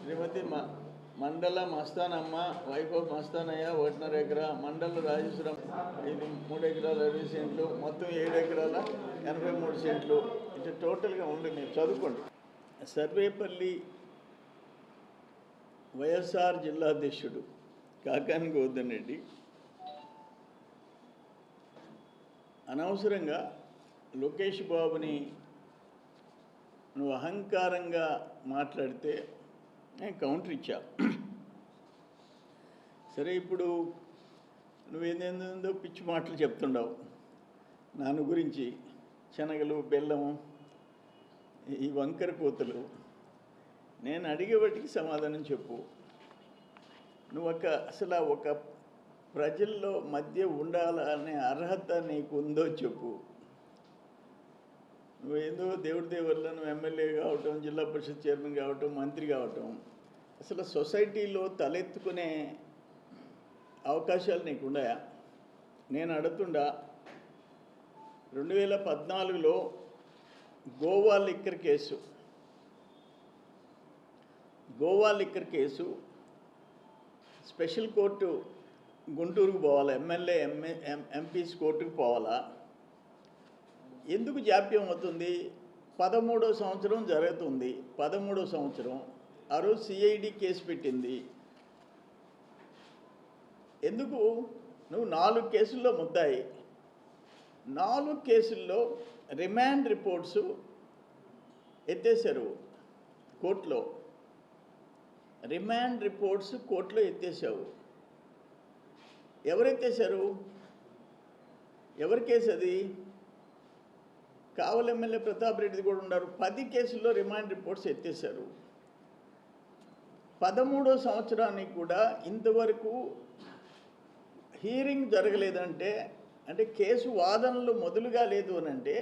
శ్రీమతి మండల Mastanamma, wife of Mastanaiah, 1.5 ఎకరా. మండల రాజేశ్వరం, ఇది 3 ఎకరాల 20 సెంట్లు, మొత్తం 7 ఎకరాల 83 సెంట్లు. ఇట్లా టోటల్గా ఉండి మీరు చదువుకోండి. సర్వేపల్లి వైఎస్ఆర్ జిల్లా అధ్యక్షుడు కాకాని గోవర్ధన్ రెడ్డి అనవసరంగా లోకేష్ బాబుని నువ్వు అహంకారంగా మాట్లాడితే నేను కౌంటర్ ఇచ్చా. సరే, ఇప్పుడు నువ్వేందేందో పిచ్చి మాటలు చెప్తుండవు నాన్న గురించి, శనగలు, బెల్లము, ఈ వంకర కోతలు. నేను అడిగే వాటికి సమాధానం చెప్పు. నువ్వు అసలు ఒక ప్రజల్లో మధ్య ఉండాలనే అర్హత నీకు ఉందో చెప్పు. నువ్వేందో దేవుడి దేవల్ల నువ్వు ఎమ్మెల్యే కావటం, జిల్లా పరిషత్ చైర్మన్ కావటం, మంత్రి కావటం, అసలు సొసైటీలో తలెత్తుకునే అవకాశాలు నీకు ఉన్నాయా? నేను అడుగుతుండా, 2014లో Goa liquor case special court గుంటూరుకు పోవాలా, ఎమ్మెల్యే ఎంపీస్ కోర్టుకు పోవాలా? ఎందుకు జాప్యం అవుతుంది? 13వ సంవత్సరం జరుగుతుంది. 13వ సంవత్సరం ఆ రోజు సిఐడి కేసు పెట్టింది. ఎందుకు? నువ్వు 4 కేసుల్లో ముద్దాయి. 4 కేసుల్లో రిమాండ్ రిపోర్ట్స్ ఎత్తేసారు కోర్టులో. రిమాండ్ రిపోర్ట్స్ కోర్టులో ఎత్తేసావు. ఎవరెత్తేసారు? ఎవరి కేసు అది? కావలి ఎమ్మెల్యే ప్రతాప్ రెడ్డి కూడా ఉన్నారు. 10 కేసుల్లో రిమాండ్ రిపోర్ట్స్ ఎత్తేసారు. 13వ సంవత్సరానికి కూడా ఇంతవరకు హీరింగ్ జరగలేదంటే, అంటే కేసు వాదనలు మొదలుగా లేదు అని అంటే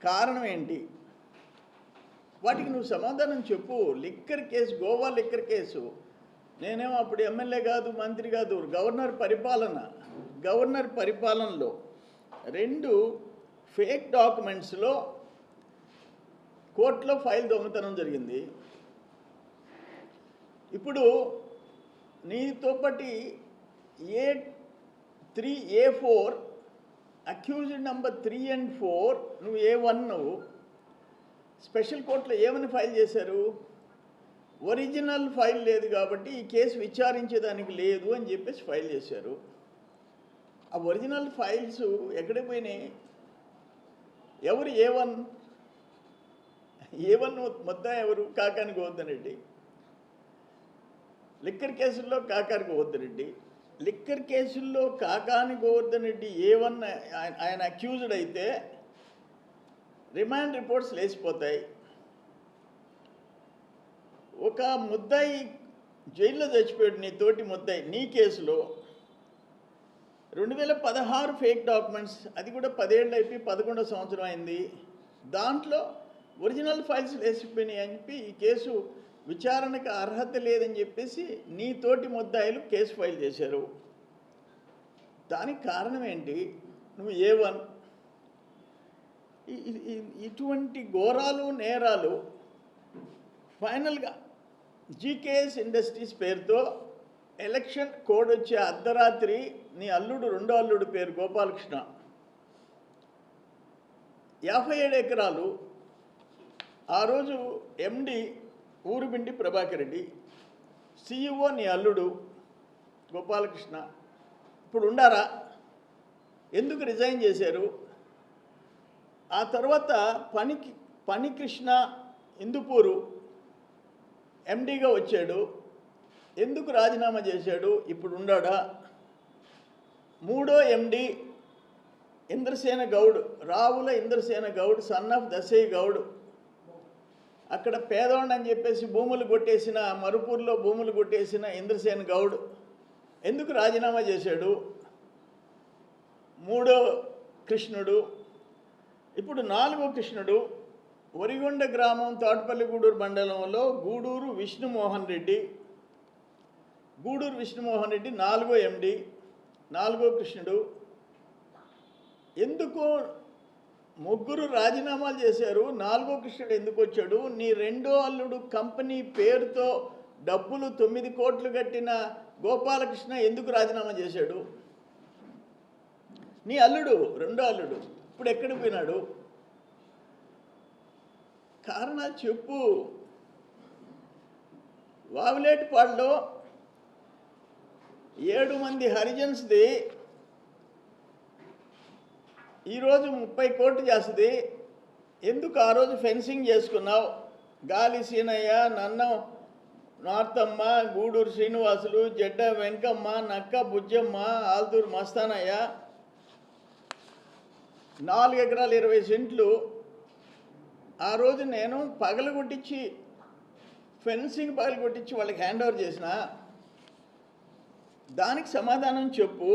కారణం ఏంటి? వాటికి నువ్వు సమాధానం చెప్పు. Liquor case, Goa liquor case, నేనేమో అప్పుడు ఎమ్మెల్యే కాదు, మంత్రి కాదు, గవర్నర్ పరిపాలనలో 2 ఫేక్ డాక్యుమెంట్స్లో కోర్టులో ఫైల్ దొంగతనం జరిగింది. ఇప్పుడు నీతో పాటి A3, A4 accused number 3 and 4, నువ్వు A1 స్పెషల్ కోర్టులో ఏమని ఫైల్ చేశారు? ఒరిజినల్ ఫైల్ లేదు కాబట్టి ఈ కేసు విచారించేదానికి లేదు అని చెప్పేసి ఫైల్ చేశారు. ఆ ఒరిజినల్ ఫైల్స్ ఎక్కడికి పోయినాయి? ఎవరు A1 మొత్తం ఎవరు? కాకాని గోవర్ధన్ రెడ్డి. లిక్కర్ కేసుల్లో కాకాని గోవర్ధన్ రెడ్డి. లిక్కర్ కేసుల్లో కాకాని గోవర్ధన్ రెడ్డి A1 ఆయన అక్యూజ్డ్ అయితే రిమాండ్ రిపోర్ట్స్ లేచిపోతాయి. ఒక ముద్దాయి జైల్లో చచ్చిపోయాడు, నీ తోటి ముద్దాయి, నీ కేసులో 2016 ఫేక్ డాక్యుమెంట్స్, అది కూడా 10 ఏళ్ళు అయిపోయి 11వ సంవత్సరం అయింది. దాంట్లో ఒరిజినల్ ఫైల్స్ లేచిపోయినాయి అని చెప్పి ఈ కేసు విచారణకు అర్హత లేదని చెప్పేసి నీ తోటి ముద్దాయిలు కేసు ఫైల్ చేశారు. దానికి కారణం ఏంటి? నువ్వు A1. ఇటువంటి ఘోరాలు, నేరాలు ఫైనల్గా జీకేఎస్ ఇండస్ట్రీస్ పేరుతో ఎలక్షన్ కోడ్ వచ్చే అర్ధరాత్రి నీ అల్లుడు, 2వ అల్లుడు పేరు గోపాలకృష్ణ, 57 ఎకరాలు. ఆ రోజు ఎండి ఊరుబిండి ప్రభాకర్ రెడ్డి, CEO నీ అల్లుడు గోపాలకృష్ణ. ఇప్పుడు ఉండారా? ఎందుకు రిజైన్ చేశారు? ఆ తర్వాత పనికృష్ణ ఇందుపూరు ఎండీగా వచ్చాడు. ఎందుకు రాజీనామా చేశాడు? ఇప్పుడు ఉండాడా? 3వ ఎండి ఇంద్రసేన గౌడ్, రావుల ఇంద్రసేన గౌడ్, సన్ ఆఫ్ దశయ్య గౌడ్, అక్కడ పేదవాడిని అని చెప్పేసి భూములు కొట్టేసిన, మరుపూర్లో భూములు కొట్టేసిన ఇంద్రసేన గౌడ్ ఎందుకు రాజీనామా చేశాడు? 3వ కృష్ణుడు. ఇప్పుడు 4వ కృష్ణుడు వరిగొండ గ్రామం, తోటపల్లి గూడూరు మండలంలో గూడూరు విష్ణుమోహన్ రెడ్డి, 4వ ఎండి, 4వ కృష్ణుడు. ఎందుకు ముగ్గురు రాజీనామాలు చేశారు? 4వ కృష్ణుడు ఎందుకు వచ్చాడు? నీ 2వ అల్లుడు కంపెనీ పేరుతో డబ్బులు 9 కోట్లు కట్టిన గోపాలకృష్ణ ఎందుకు రాజీనామా చేశాడు? నీ అల్లుడు, రెండో అల్లుడు ఇప్పుడు ఎక్కడికి పోయినాడు? కారణాలు చెప్పు. వావిలేటిపాడులో 7 మంది హరిజన్స్ది ఈరోజు 30 కోట్లు చేస్తుంది. ఎందుకు ఆ రోజు ఫెన్సింగ్ చేసుకున్నావు? గాలి సీనయ్య, నన్నం నార్తమ్మ, గూడూరు శ్రీనివాసులు, జడ్డ వెంకమ్మ, నక్క బుజ్జమ్మ, ఆల్తూరు మస్తానయ్య 4 ఎకరాలు 20 సెంట్లు ఆ రోజు నేను పగలగొట్టించి ఫెన్సింగ్ పగలగొట్టించి వాళ్ళకి హ్యాండ్ ఓవర్ చేసిన. దానికి సమాధానం చెప్పు.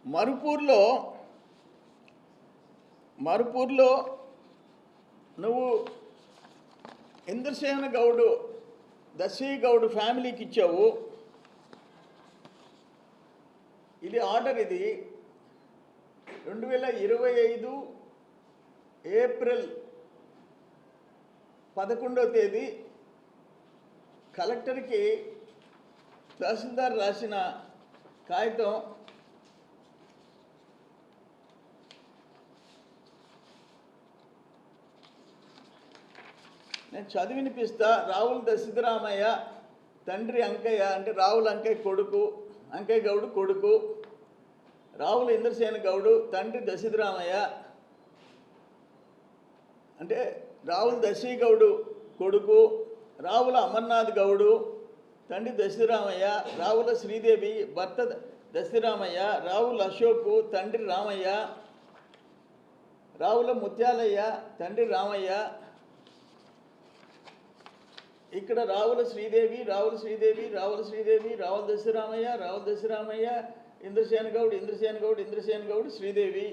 మరుపూర్లో నువ్వు ఇంద్రసేన గౌడు, దశీ గౌడ్ ఫ్యామిలీకి ఇచ్చావు. ఇది ఆర్డర్. ఇది 2025 ఏప్రిల్ 11వ తేదీ కలెక్టర్కి తహసీల్దార్ రాసిన కాగితం. నేను చదివి వినిపిస్తా. రావుల దశిధరామయ్య తండ్రి అంకయ్య, అంటే రావుల అంకయ్య కొడుకు, అంకయ్య గౌడు కొడుకు. రావుల ఇంద్రసేన గౌడు తండ్రి దశిధరామయ్య, అంటే రావుల దశీ గౌడు కొడుకు. రావుల అమర్నాథ్ గౌడు తండ్రి దశిరామయ్య. రావుల శ్రీదేవి భర్త దశిరామయ్య. రావుల అశోకు తండ్రి రామయ్య. రావుల ముత్యాలయ్య తండ్రి రామయ్య. ఇక్కడ రావుల శ్రీదేవి, రావుల శ్రీదేవి, రావుల శ్రీదేవి, రావుల దశరామయ్య, రావుల దశరామయ్య, ఇంద్రసేన గౌడ్, ఇంద్రసేన గౌడ్, ఇంద్రసేన గౌడ్, శ్రీదేవి.